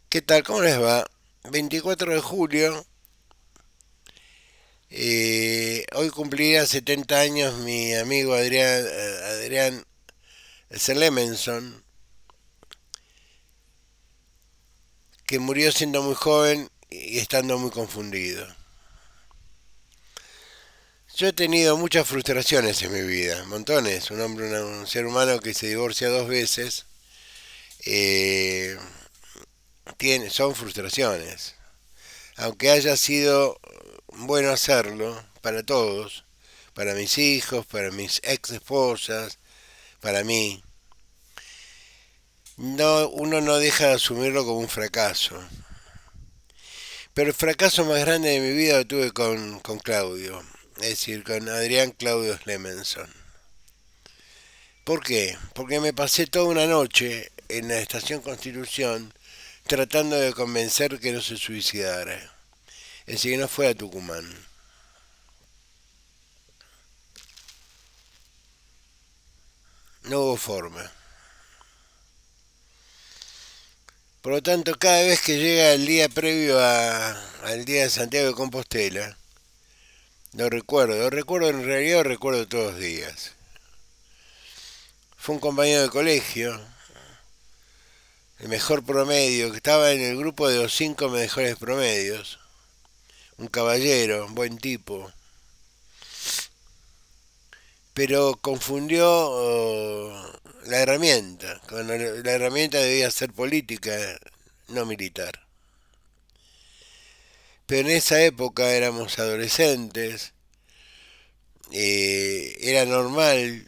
¿Qué tal? ¿Cómo les va? 24 de julio. Hoy cumpliría 70 años mi amigo Adrián Selemenson, que murió siendo muy joven y estando muy confundido. Yo he tenido muchas frustraciones en mi vida, montones. Un ser humano que se divorcia dos veces, eh, son frustraciones. Aunque haya sido bueno hacerlo para todos, para mis hijos, para mis ex esposas, para mí, no, uno no deja de asumirlo como un fracaso. Pero el fracaso más grande de mi vida lo tuve con Claudio, es decir, con Adrián Claudio Clemenson. ¿Por qué? Porque me pasé toda una noche en la estación Constitución tratando de convencer que no se suicidara. Es decir, que no fue a Tucumán. No hubo forma. Por lo tanto, cada vez que llega el día previo al día de Santiago de Compostela, lo recuerdo en realidad, lo recuerdo todos los días. Fue un compañero de colegio, el mejor promedio, que estaba en el grupo de los cinco mejores promedios, un caballero, un buen tipo, pero confundió la herramienta, cuando la herramienta debía ser política, no militar. Pero en esa época éramos adolescentes, era normal,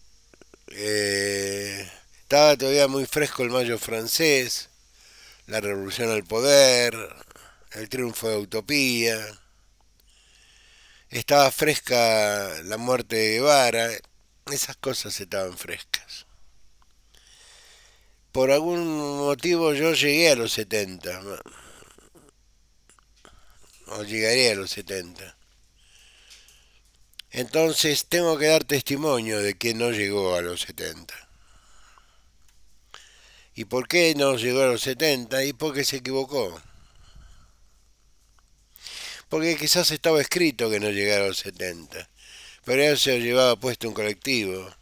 estaba todavía muy fresco el mayo francés, la revolución al poder, el triunfo de Utopía, estaba fresca la muerte de Guevara, esas cosas estaban frescas. Por algún motivo yo llegué a los 70, o llegaré a los 70. Entonces tengo que dar testimonio de que no llegó a los 70. ¿Y por qué no llegó a los 70? Y porque se equivocó. Porque quizás estaba escrito que no llegara a los 70. Pero él se lo llevaba puesto un colectivo.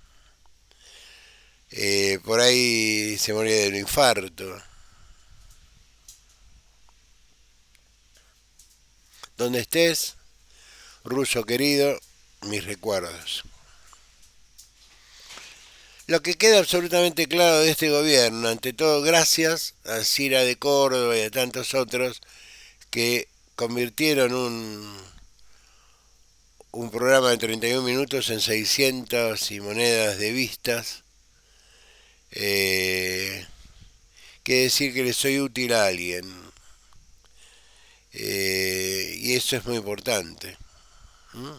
Por ahí se moría de un infarto. Donde estés, ruso querido, mis recuerdos. Lo que queda absolutamente claro de este gobierno, ante todo gracias a Cira de Córdoba y a tantos otros que convirtieron un programa de 31 minutos en 600 y monedas de vistas, eh, que decir que le soy útil a alguien. Y eso es muy importante. ¿Mm?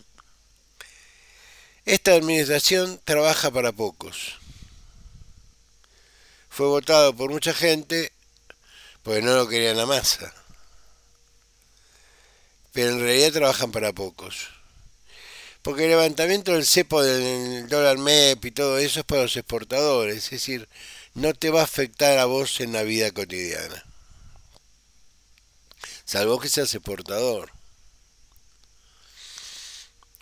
Esta administración trabaja para pocos. Fue votado por mucha gente porque no lo querían la masa. Pero en realidad trabajan para pocos. Porque el levantamiento del cepo del dólar MEP y todo eso es para los exportadores. Es decir, no te va a afectar a vos en la vida cotidiana. Salvo que seas exportador.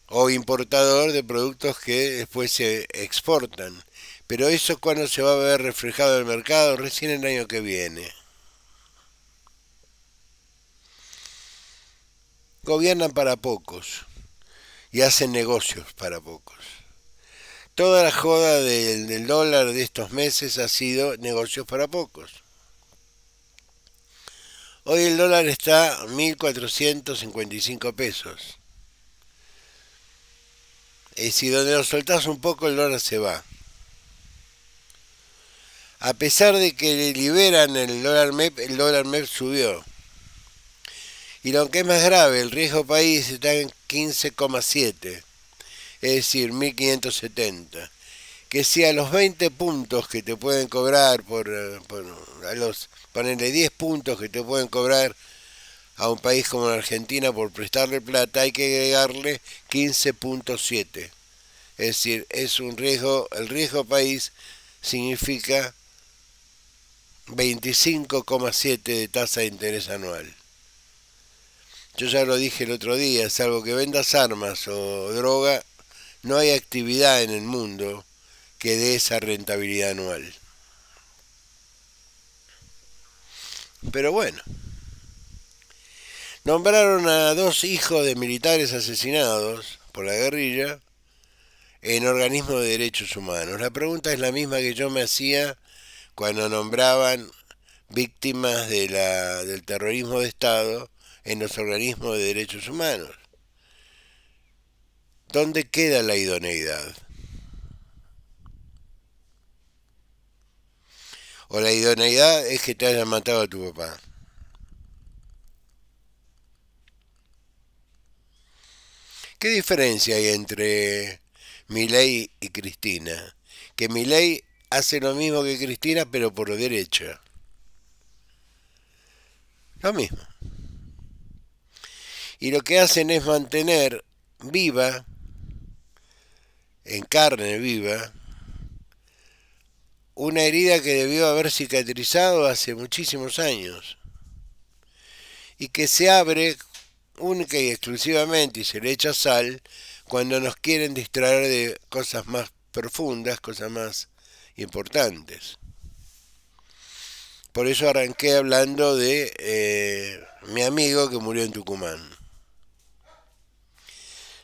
O importador de productos que después se exportan. Pero eso cuando se va a ver reflejado en el mercado recién el año que viene. Gobiernan para pocos y hacen negocios para pocos. Toda la joda del dólar de estos meses ha sido negocios para pocos. Hoy el dólar está a 1.455 pesos. Es decir, donde lo soltás un poco el dólar se va. A pesar de que liberan el dólar MEP subió. Y lo que es más grave, el riesgo país está en 15,7, es decir, 1.570. Que si a los 20 puntos que te pueden cobrar a los, ponerle 10 puntos que te pueden cobrar a un país como la Argentina por prestarle plata, hay que agregarle 15,7. Es decir, es un riesgo, el riesgo país significa 25,7 de tasa de interés anual. Yo ya lo dije el otro día, salvo que vendas armas o droga, no hay actividad en el mundo que dé esa rentabilidad anual. Pero bueno, nombraron a dos hijos de militares asesinados por la guerrilla en organismos de derechos humanos. La pregunta es la misma que yo me hacía cuando nombraban víctimas del terrorismo de Estado en los organismos de derechos humanos. ¿Dónde queda la idoneidad? O la idoneidad es que te hayan matado a tu papá. ¿Qué diferencia hay entre Milei y Cristina? Que Milei hace lo mismo que Cristina, pero por derecha. Lo mismo. Y lo que hacen es mantener viva, en carne viva, una herida que debió haber cicatrizado hace muchísimos años y que se abre única y exclusivamente y se le echa sal cuando nos quieren distraer de cosas más profundas, cosas más importantes. Por eso arranqué hablando de mi amigo que murió en Tucumán.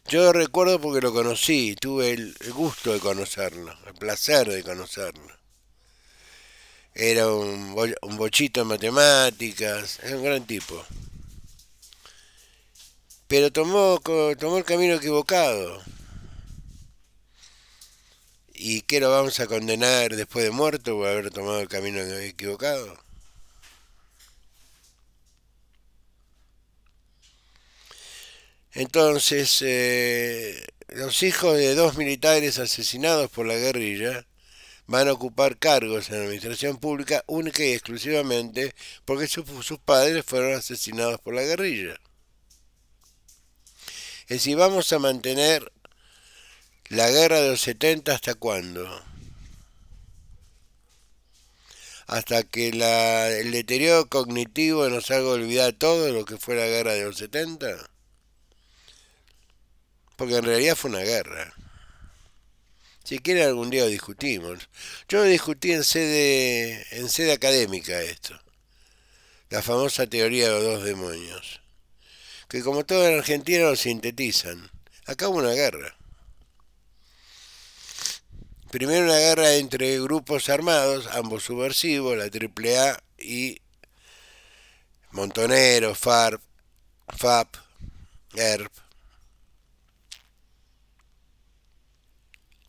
Yo recuerdo porque lo conocí, tuve el gusto de conocerlo, el placer de conocerlo. Era un bochito en matemáticas, era un gran tipo. Pero tomó el camino equivocado. ¿Y qué lo vamos a condenar después de muerto por haber tomado el camino equivocado? Entonces, los hijos de dos militares asesinados por la guerrilla van a ocupar cargos en la administración pública única y exclusivamente porque sus padres fueron asesinados por la guerrilla. Es decir, vamos a mantener la guerra de los 70 hasta cuándo? Hasta que el deterioro cognitivo nos haga olvidar todo lo que fue la guerra de los 70. Porque en realidad fue una guerra. Si quieren algún día lo discutimos. Yo lo discutí en sede académica esto. La famosa teoría de los dos demonios. Que como todo en Argentina lo sintetizan. Acá hubo una guerra. Primero una guerra entre grupos armados, ambos subversivos, la AAA y Montoneros, FAP, ERP.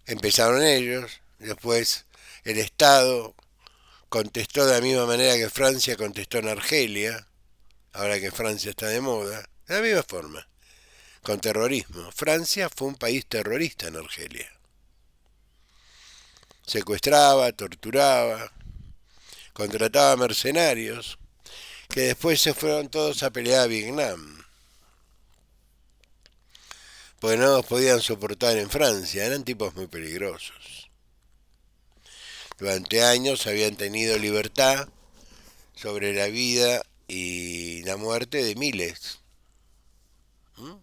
Empezaron ellos, después el Estado contestó de la misma manera que Francia contestó en Argelia, ahora que Francia está de moda, de la misma forma, con terrorismo. Francia fue un país terrorista en Argelia. Secuestraba, torturaba, contrataba mercenarios, que después se fueron todos a pelear a Vietnam, porque no los podían soportar en Francia, eran tipos muy peligrosos. Durante años habían tenido libertad sobre la vida y la muerte de miles. ¿Mm?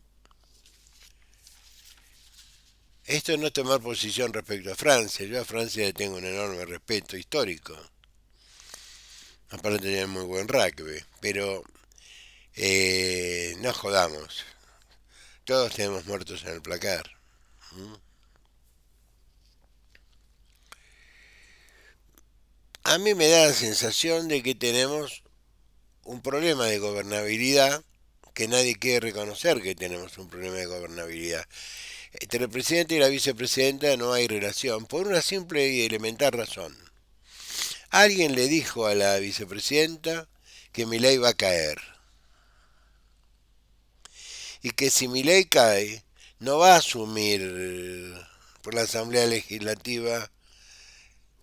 Esto no es tomar posición respecto a Francia. Yo a Francia le tengo un enorme respeto histórico. Aparte tenían muy buen rugby. Pero no jodamos. Todos tenemos muertos en el placar. ¿Mm? A mí me da la sensación de que tenemos un problema de gobernabilidad que nadie quiere reconocer que tenemos un problema de gobernabilidad. Entre el presidente y la vicepresidenta no hay relación, por una simple y elemental razón. Alguien le dijo a la vicepresidenta que Milei va a caer. Y que si Milei cae, no va a asumir por la Asamblea Legislativa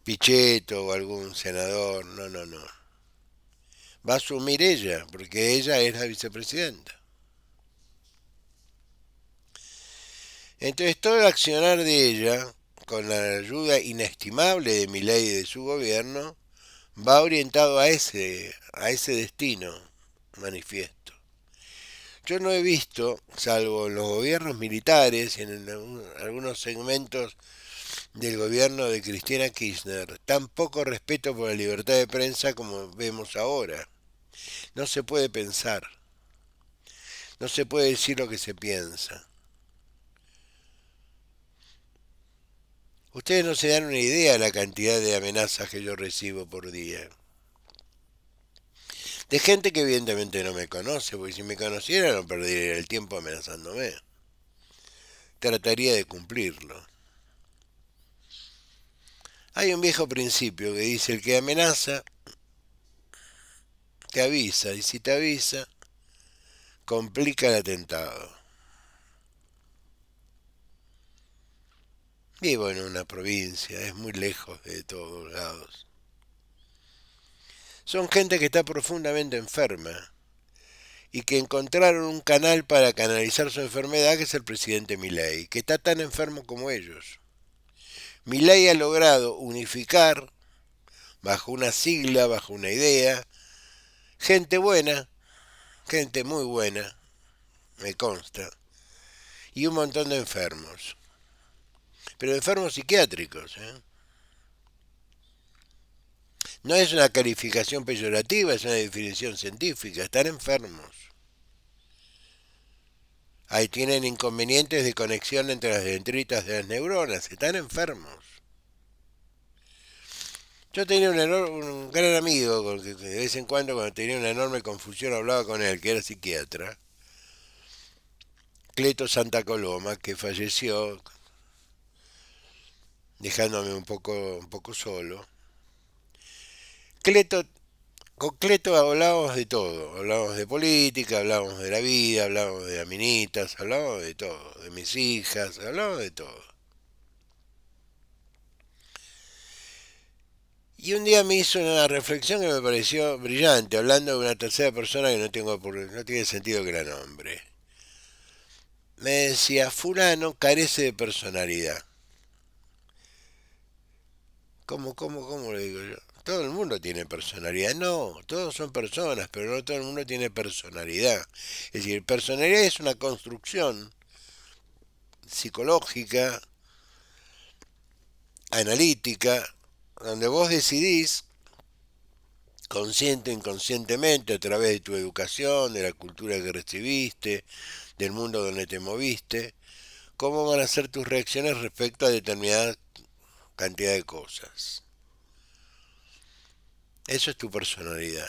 Pichetto o algún senador, no, no, no. Va a asumir ella, porque ella es la vicepresidenta. Entonces todo el accionar de ella, con la ayuda inestimable de Milei y de su gobierno, va orientado a ese destino manifiesto. Yo no he visto, salvo en los gobiernos militares y en algunos segmentos del gobierno de Cristina Kirchner, tan poco respeto por la libertad de prensa como vemos ahora. No se puede pensar, no se puede decir lo que se piensa. Ustedes no se dan una idea de la cantidad de amenazas que yo recibo por día. De gente que evidentemente no me conoce, porque si me conociera no perdería el tiempo amenazándome. Trataría de cumplirlo. Hay un viejo principio que dice el que amenaza, te avisa, y si te avisa, complica el atentado. Vivo en una provincia, es muy lejos de todos lados. Son gente que está profundamente enferma y que encontraron un canal para canalizar su enfermedad, que es el presidente Milei, que está tan enfermo como ellos. Milei ha logrado unificar, bajo una sigla, bajo una idea, gente buena, gente muy buena, me consta, y un montón de enfermos. Pero enfermos psiquiátricos, ¿eh? No es una calificación peyorativa, es una definición científica, están enfermos. Ahí tienen inconvenientes de conexión entre las dendritas de las neuronas, están enfermos. Yo tenía un gran amigo con que de vez en cuando tenía una enorme confusión hablaba con él, que era psiquiatra, Cleto Santa Coloma, que falleció dejándome un poco solo. Cleto, con Cleto hablábamos de todo, hablábamos de política, hablábamos de la vida, hablábamos de las minitas, hablábamos de todo, de mis hijas, hablábamos de todo. Y un día me hizo una reflexión que me pareció brillante, hablando de una tercera persona que no tiene sentido que la nombre. Me decía, fulano carece de personalidad. ¿Cómo le digo yo? Todo el mundo tiene personalidad. No, todos son personas, pero no todo el mundo tiene personalidad. Es decir, personalidad es una construcción psicológica, analítica, donde vos decidís, consciente o inconscientemente, a través de tu educación, de la cultura que recibiste, del mundo donde te moviste, cómo van a ser tus reacciones respecto a determinada cantidad de cosas. Eso es tu personalidad.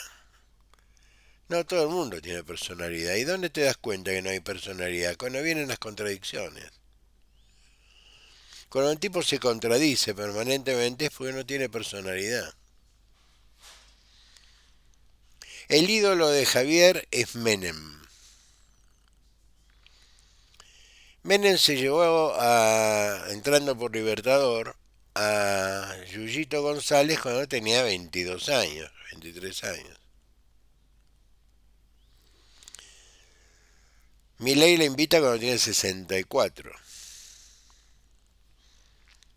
No todo el mundo tiene personalidad. ¿Y dónde te das cuenta que no hay personalidad? Cuando vienen las contradicciones. Cuando un tipo se contradice permanentemente es porque no tiene personalidad. El ídolo de Javier es Menem. Menem se llevó entrando por Libertador, a Yuyito González cuando tenía 22 años, 23 años. Milei le invita cuando tiene 64.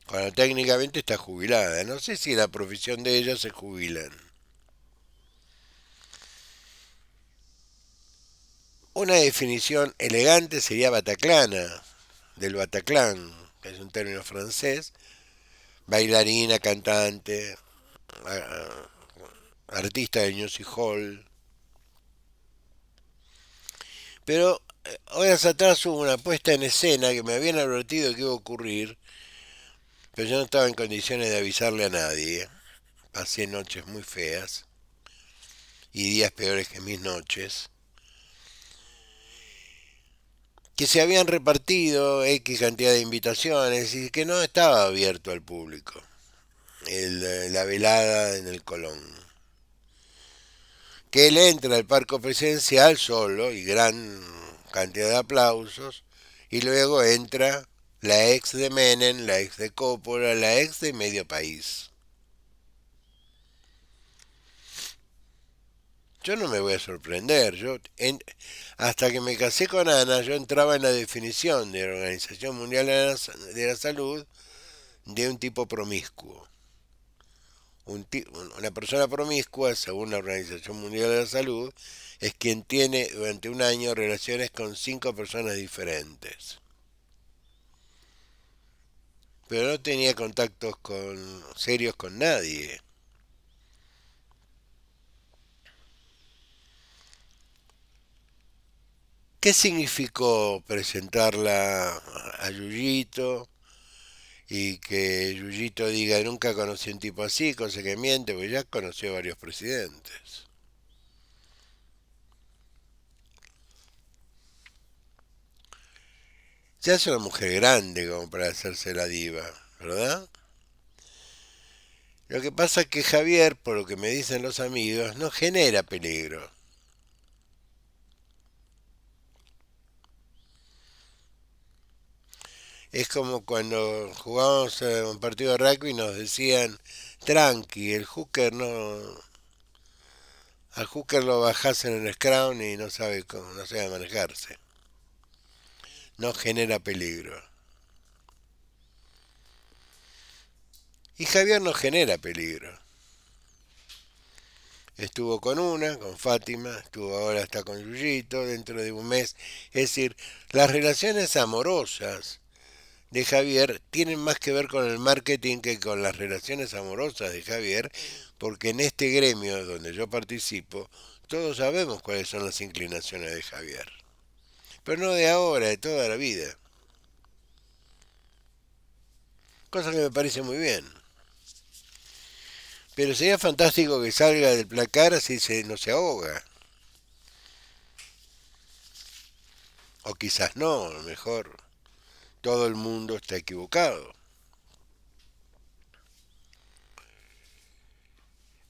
Cuando técnicamente está jubilada. No sé si la profesión de ella se jubilan. Una definición elegante sería bataclana, del Bataclan, que es un término francés, bailarina, cantante, artista de music hall. Pero horas atrás hubo una puesta en escena que me habían advertido que iba a ocurrir, pero yo no estaba en condiciones de avisarle a nadie. Pasé noches muy feas y días peores que mis noches. Que se habían repartido X cantidad de invitaciones y que no estaba abierto al público. La velada en el Colón. Que él entra al palco presidencial solo y gran cantidad de aplausos y luego entra la ex de Menem, la ex de Coppola, la ex de medio país. Yo no me voy a sorprender, hasta que me casé con Ana yo entraba en la definición de la Organización Mundial de la Salud de un tipo promiscuo. una persona promiscua, según la Organización Mundial de la Salud, es quien tiene durante un año relaciones con 5 personas diferentes. Pero no tenía contactos serios con nadie. ¿Qué significó presentarla a Yuyito y que Yuyito diga nunca conocí un tipo así, cosa que miente, porque ya conoció varios presidentes? Ya es una mujer grande como para hacerse la diva, ¿verdad? Lo que pasa es que Javier, por lo que me dicen los amigos, no genera peligro. Es como cuando jugábamos un partido de rugby y nos decían, tranqui, el hooker no... Al hooker lo bajás en el scrum y no sabe cómo, no sabe manejarse. No genera peligro. Y Javier no genera peligro. Estuvo con Fátima, estuvo ahora está con Yuyito, dentro de un mes. Es decir, las relaciones amorosas de Javier tienen más que ver con el marketing que con las relaciones amorosas de Javier, porque en este gremio donde yo participo, todos sabemos cuáles son las inclinaciones de Javier. Pero no de ahora, de toda la vida. Cosa que me parece muy bien. Pero sería fantástico que salga del placar así no se ahoga. O quizás no, a lo mejor todo el mundo está equivocado.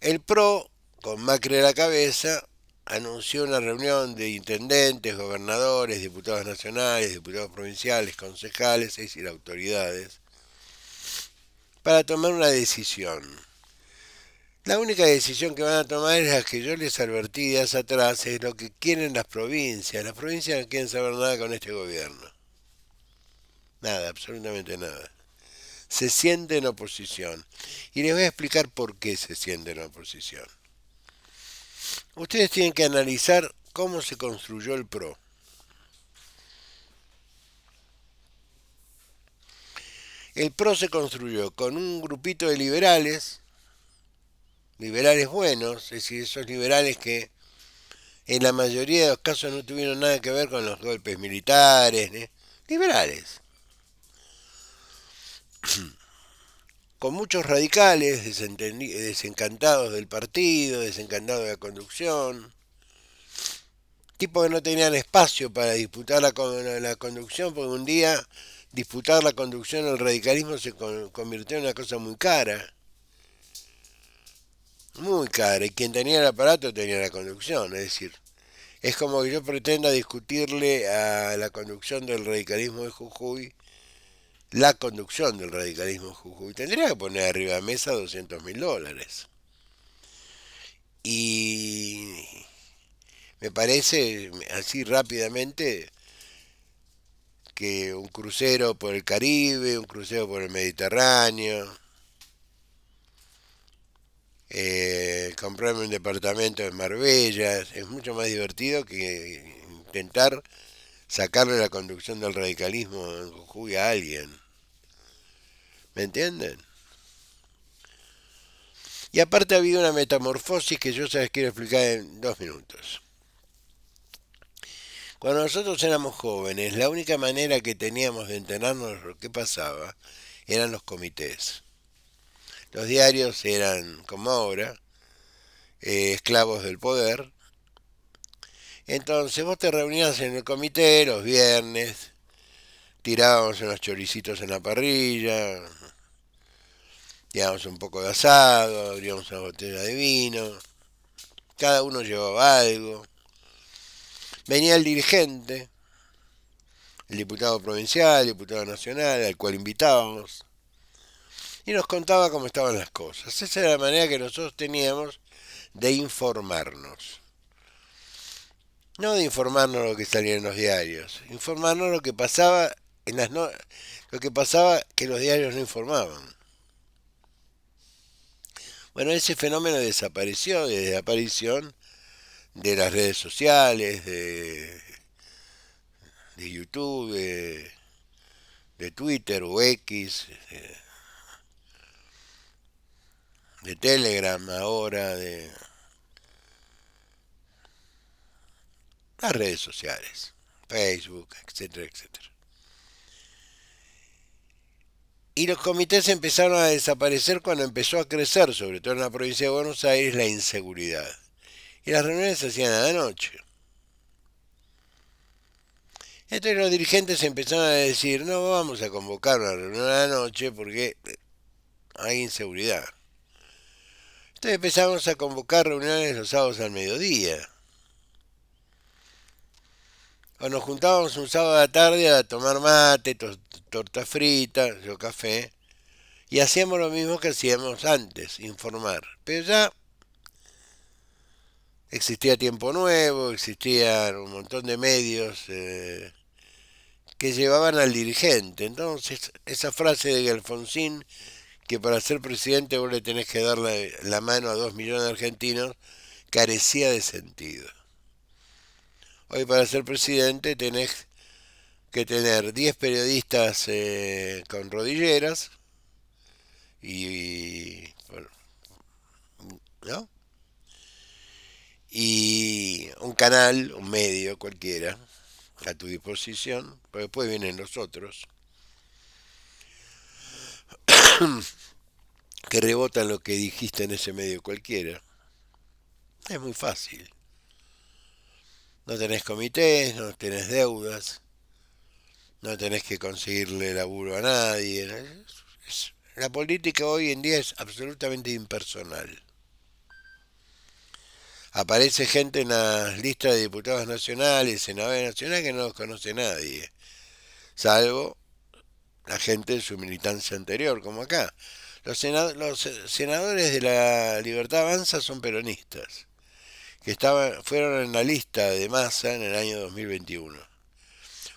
El PRO, con Macri a la cabeza, anunció una reunión de intendentes, gobernadores, diputados nacionales, diputados provinciales, concejales, es decir, autoridades, para tomar una decisión. La única decisión que van a tomar es la que yo les advertí días atrás, es lo que quieren las provincias. Las provincias no quieren saber nada con este gobierno. Nada, absolutamente nada. Se sienten en oposición. Y les voy a explicar por qué se sienten en oposición. Ustedes tienen que analizar cómo se construyó el PRO. El PRO se construyó con un grupito de liberales, liberales buenos, es decir, esos liberales que en la mayoría de los casos no tuvieron nada que ver con los golpes militares, ¿eh? Liberales, con muchos radicales desencantados del partido, desencantados de la conducción, tipos que no tenían espacio para disputar la conducción, porque un día disputar la conducción del radicalismo se convirtió en una cosa muy cara, y quien tenía el aparato tenía la conducción, es decir, es como que yo pretenda discutirle a la conducción del radicalismo de Jujuy, la conducción del radicalismo de Jujuy, tendría que poner arriba de mesa $200.000. Y me parece así rápidamente que un crucero por el Caribe, un crucero por el Mediterráneo, comprarme un departamento en Marbella, es mucho más divertido que intentar sacarle la conducción del radicalismo en Jujuy a alguien. ¿Me entienden? Y aparte ha habido una metamorfosis que yo se las quiero explicar en 2 minutos. Cuando nosotros éramos jóvenes, la única manera que teníamos de enterarnos de lo que pasaba eran los comités. Los diarios eran, como ahora, esclavos del poder. Entonces vos te reunías en el comité los viernes, tirábamos unos choricitos en la parrilla, tirábamos un poco de asado, abríamos una botella de vino, cada uno llevaba algo. Venía el dirigente, el diputado provincial, el diputado nacional, al cual invitábamos, y nos contaba cómo estaban las cosas. Esa era la manera que nosotros teníamos de informarnos. No de informarnos lo que salía en los diarios, informarnos lo que pasaba en las lo que pasaba que los diarios no informaban. Bueno, ese fenómeno desapareció desde la aparición de las redes sociales, de YouTube, de Twitter o X, de Telegram ahora, de las redes sociales, Facebook, etcétera, etcétera. Y los comités empezaron a desaparecer cuando empezó a crecer, sobre todo en la provincia de Buenos Aires, la inseguridad. Y las reuniones se hacían a la noche. Entonces los dirigentes empezaron a decir, no vamos a convocar una reunión a la noche porque hay inseguridad. Entonces empezamos a convocar reuniones los sábados al mediodía. O nos juntábamos un sábado a la tarde a tomar mate, torta frita, yo café. Y hacíamos lo mismo que hacíamos antes, informar. Pero ya existía Tiempo Nuevo, existían un montón de medios que llevaban al dirigente. Entonces, esa frase de Alfonsín, que para ser presidente vos le tenés que dar la mano a 2 millones de argentinos, carecía de sentido. Hoy para ser presidente tenés que tener 10 periodistas con rodilleras bueno, ¿no? Y un canal, un medio cualquiera, a tu disposición, pero después vienen los otros, que rebotan lo que dijiste en ese medio cualquiera. Es muy fácil. No tenés comités, no tenés deudas, no tenés que conseguirle laburo a nadie. La política hoy en día es absolutamente impersonal. Aparece gente en las listas de diputados nacionales, senadores nacionales que no los conoce nadie, salvo la gente de su militancia anterior, como acá. Los senadores de la Libertad Avanza son peronistas, que fueron en la lista de Massa en el año 2021.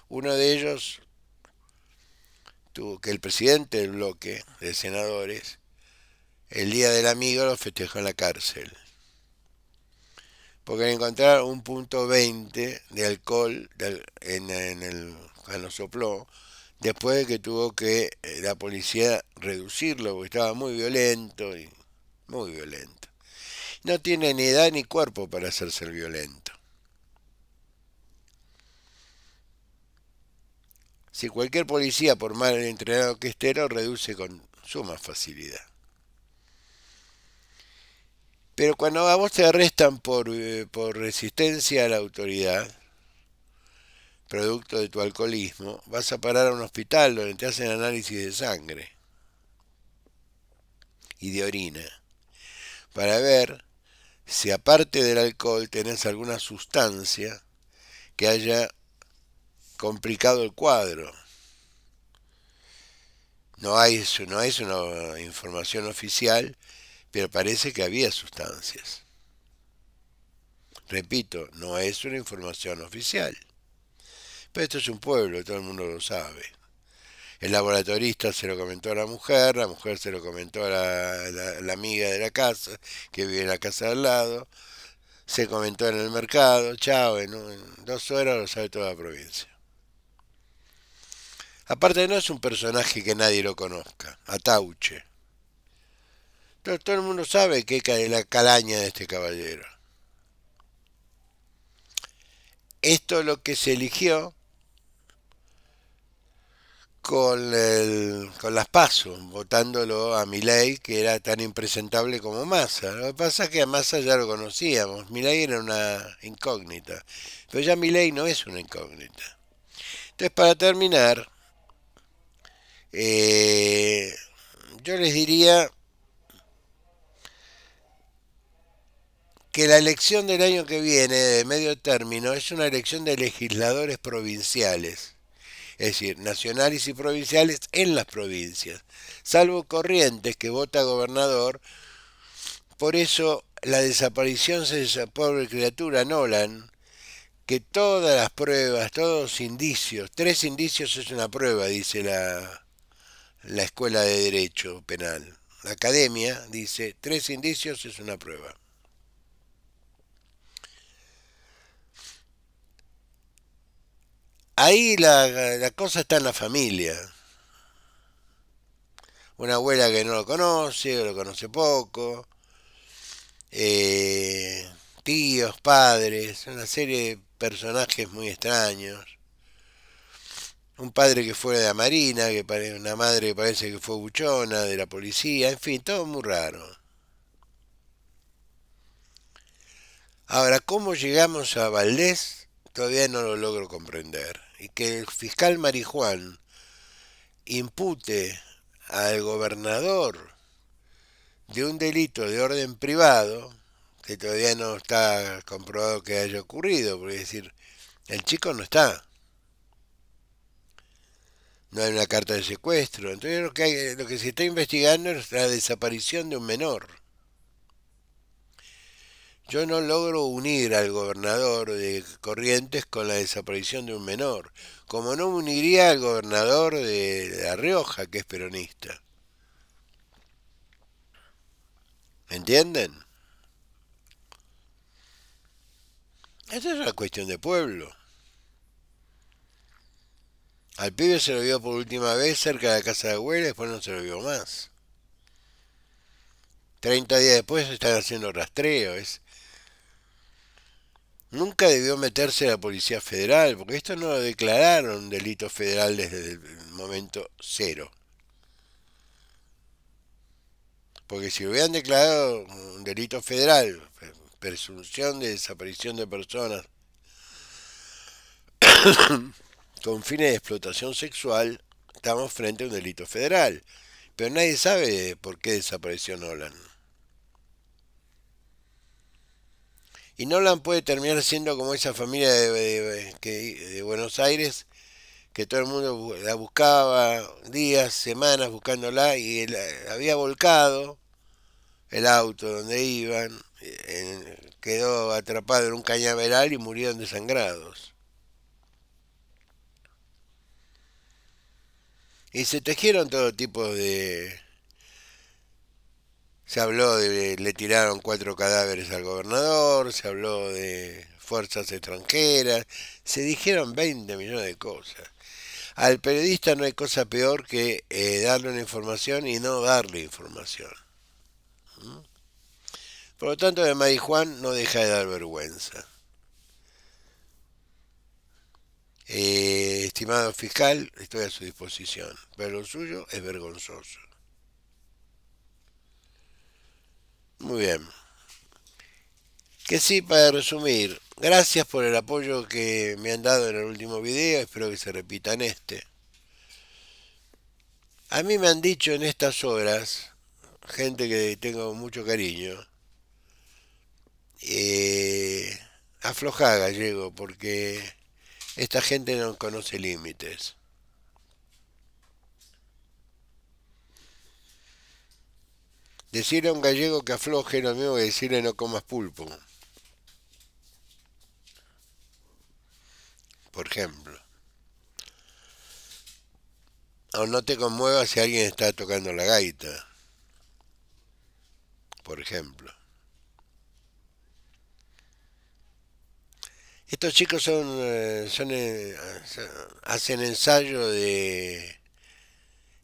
Uno de ellos tuvo que el presidente del bloque de senadores, el Día del Amigo, lo festejó en la cárcel. Porque le encontraron un punto 20 de alcohol cuando sopló, después de que tuvo que la policía reducirlo, porque estaba muy violento, muy violento. No tiene ni edad ni cuerpo para hacerse el violento. Si cualquier policía, por mal entrenado que esté, lo reduce con suma facilidad. Pero cuando a vos te arrestan por resistencia a la autoridad, producto de tu alcoholismo, vas a parar a un hospital donde te hacen análisis de sangre y de orina para ver si aparte del alcohol tenés alguna sustancia que haya complicado el cuadro. No es una información oficial, pero parece que había sustancias. Repito, no es una información oficial. Pero esto es un pueblo, todo el mundo lo sabe. El laboratorista se lo comentó a la mujer se lo comentó a la amiga de la casa, que vive en la casa de al lado, se comentó en el mercado, chao, en 2 horas lo sabe toda la provincia. Aparte no es un personaje que nadie lo conozca, Atauche. Todo el mundo sabe que es la calaña de este caballero. Esto es lo que se eligió con las PASO, votándolo a Milei, que era tan impresentable como Massa. Lo que pasa es que a Massa ya lo conocíamos, Milei era una incógnita, pero ya Milei no es una incógnita. Entonces, para terminar, eh, yo les diría que la elección del año que viene, de medio término, es una elección de legisladores provinciales, es decir, nacionales y provinciales en las provincias, salvo Corrientes, que vota gobernador. Por eso la desaparición de esa pobre criatura Nolan, que todas las pruebas, todos los indicios, 3 indicios es una prueba, dice la Escuela de Derecho Penal, la academia dice 3 indicios es una prueba. Ahí la cosa está en la familia. Una abuela que no lo conoce o lo conoce poco, eh, tíos, padres, una serie de personajes muy extraños. Un padre que fue de la marina, una madre que parece que fue buchona, de la policía, en fin, todo muy raro. Ahora, ¿cómo llegamos a Valdés? Todavía no lo logro comprender. Y que el fiscal Marijuán impute al gobernador de un delito de orden privado, que todavía no está comprobado que haya ocurrido, porque es decir, el chico no está, no hay una carta de secuestro, entonces lo que se está investigando es la desaparición de un menor. Yo no logro unir al gobernador de Corrientes con la desaparición de un menor, como no uniría al gobernador de La Rioja, que es peronista. ¿Entienden? Esa es una cuestión de pueblo. Al pibe se lo vio por última vez cerca de la casa de abuela y después no se lo vio más. 30 días después están haciendo rastreo. Nunca debió meterse la Policía Federal, porque esto no lo declararon delito federal desde el momento cero. Porque si lo hubieran declarado un delito federal, presunción de desaparición de personas con fines de explotación sexual, estamos frente a un delito federal. Pero nadie sabe por qué desapareció Nolan. Y Nolan puede terminar siendo como esa familia de Buenos Aires, que todo el mundo la buscaba días, semanas buscándola, y él había volcado el auto donde iban, quedó atrapado en un cañaveral y murieron desangrados. Y se tejieron todo tipo de... Se habló de... Le tiraron 4 cadáveres al gobernador, se habló de fuerzas extranjeras, se dijeron 20 millones de cosas. Al periodista no hay cosa peor que darle una información y no darle información. ¿Mm? Por lo tanto, de Marijuán no deja de dar vergüenza. Estimado fiscal, estoy a su disposición, pero lo suyo es vergonzoso. Muy bien. Que sí, para resumir, gracias por el apoyo que me han dado en el último video, espero que se repita en este. A mí me han dicho en estas horas, gente que tengo mucho cariño, eh, aflojá gallego, porque esta gente no conoce límites. Decirle a un gallego que afloje es lo mismo que decirle no comas pulpo, por ejemplo. O no te conmuevas si alguien está tocando la gaita, por ejemplo. Estos chicos hacen ensayo de...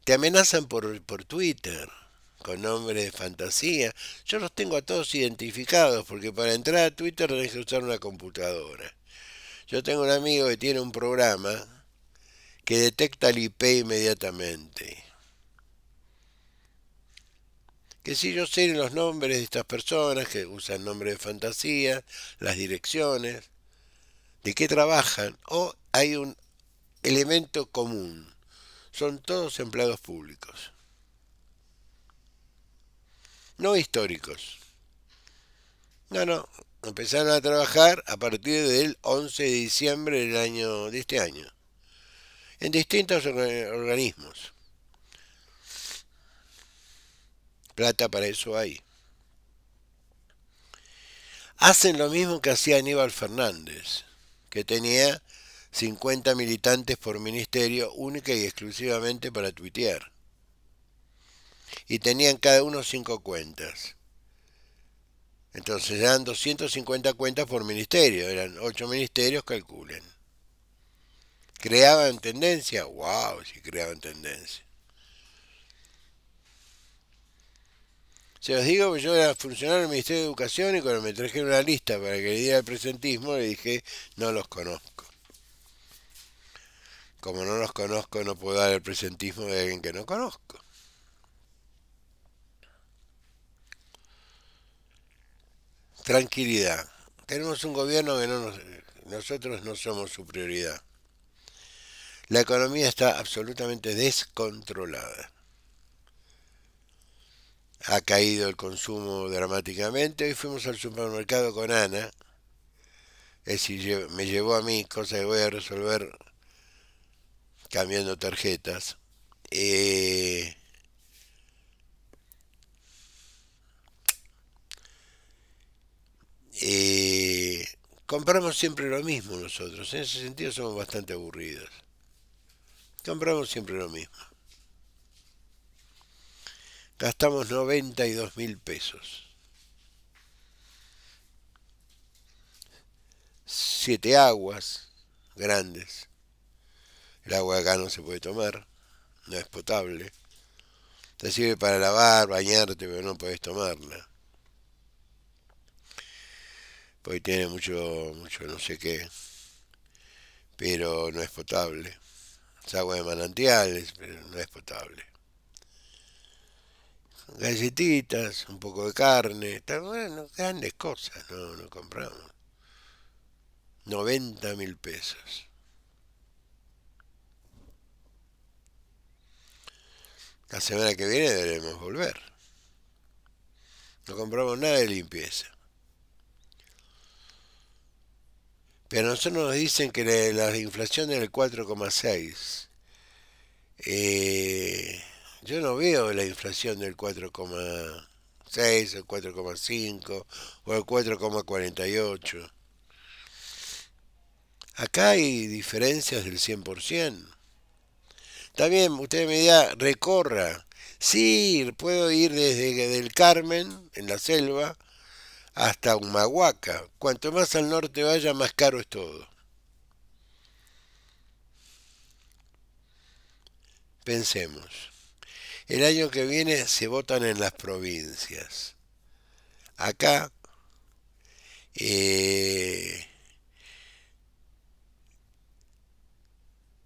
Te amenazan por Twitter con nombres de fantasía. Yo los tengo a todos identificados porque para entrar a Twitter tenés que usar una computadora. Yo tengo un amigo que tiene un programa que detecta el IP inmediatamente. Que si yo sé los nombres de estas personas que usan nombres de fantasía, las direcciones, de qué trabajan, o hay un elemento común. Son todos empleados públicos, no históricos. No, no, empezaron a trabajar a partir del 11 de diciembre de este año, en distintos organismos. Plata para eso hay. Hacen lo mismo que hacía Aníbal Fernández, que tenía 50 militantes por ministerio única y exclusivamente para tuitear. y tenían cada uno 5 cuentas. Entonces eran 250 cuentas por ministerio, eran 8 ministerios, calculen. ¿Creaban tendencia? ¡Wow! Sí creaban tendencia. Se los digo, que yo era funcionario del Ministerio de Educación y cuando me trajeron una lista para que le diera el presentismo, le dije, no los conozco. Como no los conozco, no puedo dar el presentismo de alguien que no conozco. Tranquilidad. Tenemos un gobierno que nosotros no somos su prioridad. La economía está absolutamente descontrolada. Ha caído el consumo dramáticamente. Hoy fuimos al supermercado con Ana. Es decir, me llevó a mí, cosa que voy a resolver cambiando tarjetas. Eh, eh, compramos siempre lo mismo nosotros. En ese sentido somos bastante aburridos. Compramos siempre lo mismo. Gastamos 92.000 pesos. 7 aguas grandes. El agua acá no se puede tomar, no es potable. Te sirve para lavar, bañarte, pero no podés tomarla. Porque tiene mucho no sé qué, pero no es potable. Es agua de manantiales, pero no es potable. Galletitas, un poco de carne, está bueno, grandes cosas, no compramos. 90.000 pesos. La semana que viene deberemos volver. No compramos nada de limpieza. Pero a nosotros nos dicen que la inflación es del 4,6. Eh, yo no veo la inflación del 4,6 o el 4,5 o el 4,48. Acá hay diferencias del 100%. También usted me dirá, recorra. Sí, puedo ir desde del Carmen, en la selva, hasta Humahuaca. Cuanto más al norte vaya, más caro es todo. Pensemos. El año que viene se votan en las provincias. Acá, eh,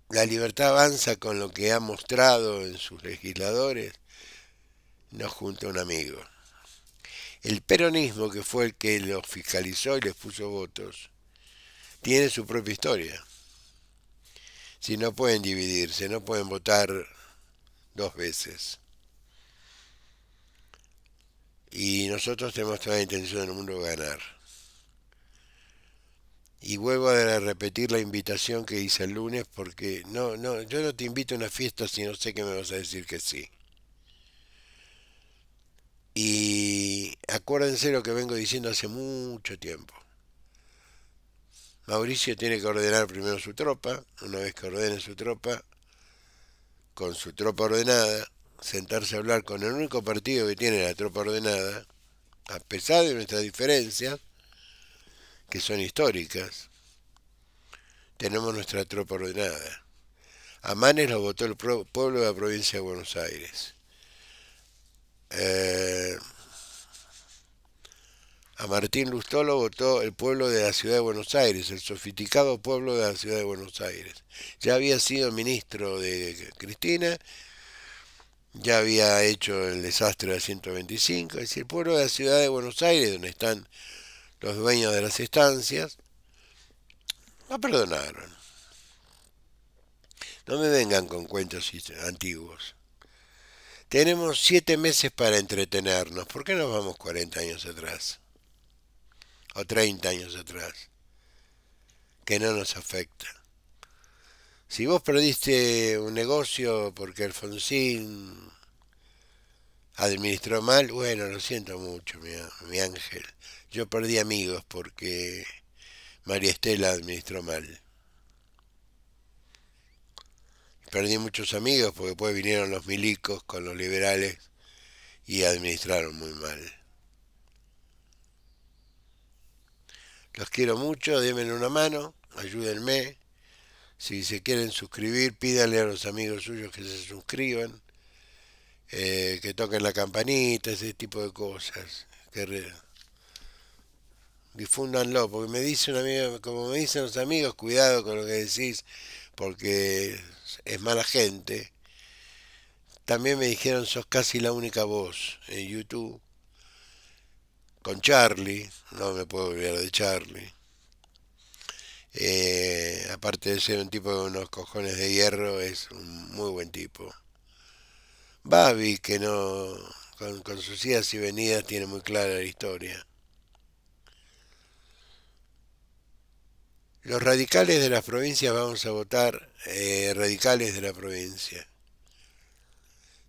la libertad avanza con lo que ha mostrado en sus legisladores, nos junta un amigo. El peronismo, que fue el que los fiscalizó y les puso votos, tiene su propia historia. Si no pueden dividirse, no pueden votar 2 veces. Y nosotros tenemos toda la intención del mundo de ganar. Y vuelvo a repetir la invitación que hice el lunes porque yo no te invito a una fiesta si no sé que me vas a decir que sí. Y acuérdense lo que vengo diciendo hace mucho tiempo. Mauricio tiene que ordenar primero su tropa, una vez que ordene su tropa, con su tropa ordenada, sentarse a hablar con el único partido que tiene la tropa ordenada, a pesar de nuestras diferencias, que son históricas, tenemos nuestra tropa ordenada. A Manes lo votó el pueblo de la provincia de Buenos Aires. Eh, a Martín Lustó lo votó el pueblo de la ciudad de Buenos Aires, el sofisticado pueblo de la ciudad de Buenos Aires. Ya había sido ministro de Cristina, ya había hecho el desastre de 125, es decir, el pueblo de la ciudad de Buenos Aires, donde están los dueños de las estancias, lo perdonaron. No me vengan con cuentos antiguos. Tenemos 7 meses para entretenernos. ¿Por qué nos vamos 40 años atrás? O 30 años atrás. Que no nos afecta. Si vos perdiste un negocio porque Alfonsín administró mal, bueno, lo siento mucho, mi ángel. Yo perdí amigos porque María Estela administró mal. Perdí muchos amigos porque después vinieron los milicos con los liberales y administraron muy mal. Los quiero mucho, denme una mano, ayúdenme. Si se quieren suscribir, pídanle a los amigos suyos que se suscriban, que toquen la campanita, ese tipo de cosas. Difúndanlo, porque me dice un amigo, como me dicen los amigos, cuidado con lo que decís, porque es mala gente. También me dijeron, sos casi la única voz en YouTube. Con Charlie, no me puedo olvidar de Charlie. Aparte de ser un tipo con unos cojones de hierro, es un muy buen tipo. Babi, que no, con sus idas y venidas tiene muy clara la historia. Los radicales de las provincias vamos a votar radicales de la provincia.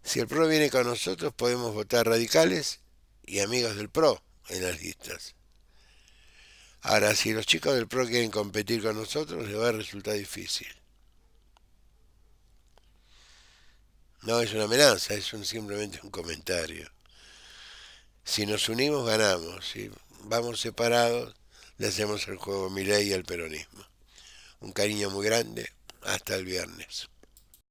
Si el PRO viene con nosotros, podemos votar radicales y amigos del PRO en las listas. Ahora, si los chicos del PRO quieren competir con nosotros, les va a resultar difícil. No es una amenaza, simplemente un comentario. Si nos unimos, ganamos. Si vamos separados, le hacemos el juego Milei y al peronismo. Un cariño muy grande. Hasta el viernes.